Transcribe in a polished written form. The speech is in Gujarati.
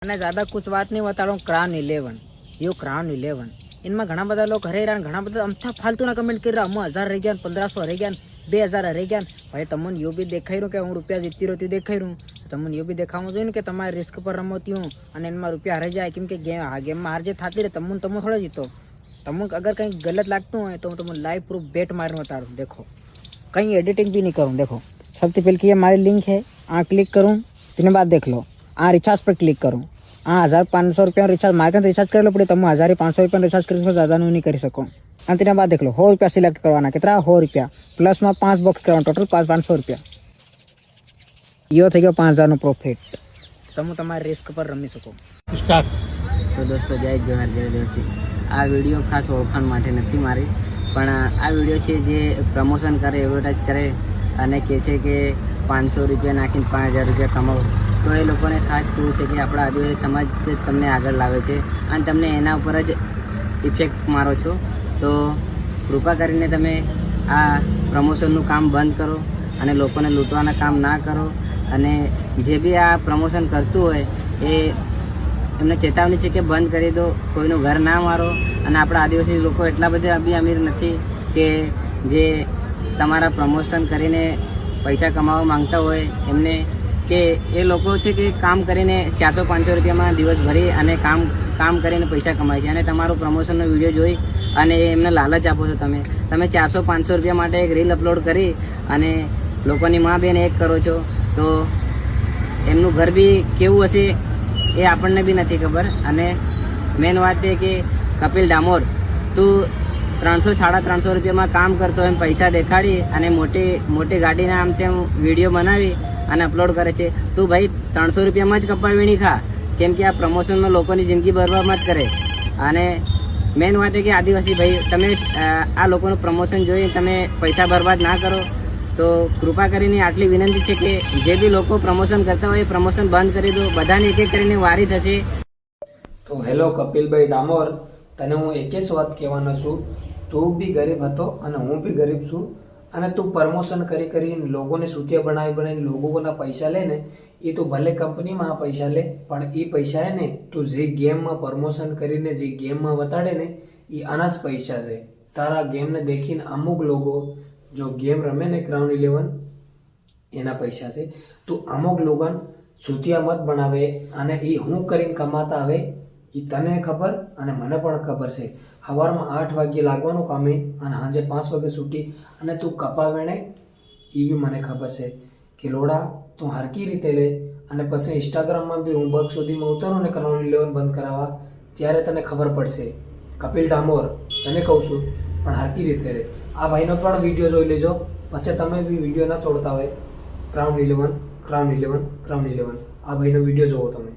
અને ज़्यादा कुछ बात नहीं बताऊँ। क्राउन 11 यो क्राउन 11 इनमें घना बधा लोग हरे घना बधा अमथा फालतूना कमेंट कर रहा हूँ। 1000 रही गया, 1500 रही गया, 2000 रही गया। भाई तमन यो भी देखाई रू के हूँ रुपया जीती रहती देखाई रू। तमन यो भी देखाऊँ जो कि तमारे रिस्क पर रमती हूँ और इनमें रुपया हराई जाए क्योंकि गेम में हार जे थाती रहे तमन तमो थोड़ा जीतो। तमन अगर कहीं गलत लगता हो तो तुम लाइव प्रूफ बेट मारने बता दूँ। देखो कहीं एडिटिंग भी नहीं करूँ। देखो सबसे पहले ये हमारी लिंक है, क्लिक करूँ तीन बाद देख लो। रिचार्ज पर क्लिक करूँ 1500 रुपया रिचार्ज मार्केट रिचार्ज कर लो पड़े। तुम 1500 रुपया रिचार्ज कर ज़्यादा नहीं कर सको। तीन बाद देख लो 100 रुपया सिलेक्ट करवाना कितना 100 रुपया प्लस में 5 बॉक्स करवाना टोटल 500 रुपया। यो थी गयो 5000 प्रॉफिट। तुम तुम्हारे रिस्क पर रमी सको। स्टार्ट। तो दोस्तों जय जोहार जय देवसी। आ वीडियो खास ओळखाण माटे नथी मारी पण आ वीडियो छे जे प्रमोशन करे एडवर्टाइज करे અને કહે છે કે 500 રૂપિયા નાખીને 5000 રૂપિયા કમાવો તો એ લોકોને ખાસ કહેવું છે કે આપણા આદિવાસી સમાજ જ તમને આગળ લાવે છે અને તમને એના ઉપર જ ઇફેક્ટ મારો છો। તો કૃપા કરીને તમે આ પ્રમોશનનું કામ બંધ કરો અને લોકોને લૂંટવાના કામ ના કરો। અને જે બી આ પ્રમોશન કરતું હોય એ એમને ચેતવણી છે કે બંધ કરી દો, કોઈનું ઘર ના મારો। અને આપણા આદિવાસી લોકો એટલા બધા બી અમીર નથી કે જે તમારા પ્રમોશન કરીને પૈસા કમાવા માંગતા હોય એમને કે એ લોકો છે કે કામ કરીને 400-500 રૂપિયામાં દિવસ ભરી અને કામ કરીને પૈસા કમાય છે અને તમારું પ્રમોશનનો વિડીયો જોઈ અને એમને લાલચ આપો છો। તમે 400-500 રૂપિયા માટે એક રીલ અપલોડ કરી અને લોકોની મા બેન એક કરો છો તો એમનું ઘર બી કેવું હશે એ આપણને બી નથી ખબર। અને મેન વાત એ કે કપિલ ડામોર તું 300-350 રૂપિયામાં કામ કરતો એમ પૈસા દેખાડી અને મોટી ગાડીના આમ તેમ વિડીયો બનાવી અને અપલોડ કરે છે। તું ભાઈ 300 રૂપિયામાં જ કપા વીણી ખા કેમ કે આ પ્રમોશનમાં લોકોની જિંદગી બરબાદ મત કરે। અને મેન વાત એ કે આદિવાસી ભાઈ તમે આ લોકોનું પ્રમોશન જોઈ તમે પૈસા બરબાદ ના કરો। તો કૃપા કરીને આટલી વિનંતી છે કે જે બી લોકો પ્રમોશન કરતા હોય એ પ્રમોશન બંધ કરી દો। બધાને એક એક કરીને વારી થશે। તો હેલો કપિલભાઈ ડામોર, તને હું એક જ વાત કહેવાનો છું। તું બી ગરીબ હતો અને હું બી ગરીબ છું અને તું પ્રમોશન કરીને લોકોને સૂત્યા બનાવીને લોકોના પૈસા લે ને એ તું ભલે કંપનીમાં પૈસા લે પણ એ પૈસા હે ને તું જે ગેમમાં પ્રમોશન કરીને જે ગેમમાં બતાડે ને એ આના જ પૈસા છે। તારા ગેમને દેખીને અમુક લોકો જો ગેમ રમે ને ક્રાઉન 11 એના પૈસા છે। તું અમુક લોકોને સૂત્યા મત બનાવે અને એ હું કરીને કમાતા આવે એ તને ખબર અને મને પણ ખબર છે। સવારમાં 8 વાગ્યે લાગવાનું કામે અને સાંજે 5 વાગે છૂટી અને તું કપા વેણે એ બી મને ખબર છે કે લોડા તું હરકી રીતે લે અને પછી ઇન્સ્ટાગ્રામમાં બી હું બગ સુધીમાં ઉતરું ને ક્રાઉન 11 બંધ કરાવવા ત્યારે તને ખબર પડશે। કપિલ ડામોર તને કહું છું પણ હરકી રીતે લે। આ ભાઈનો પણ વિડીયો જોઈ લેજો પછી તમે બી વિડીયો ના છોડતા હોય। ક્રાઉન 11 આ ભાઈનો વિડીયો જોવો તમે।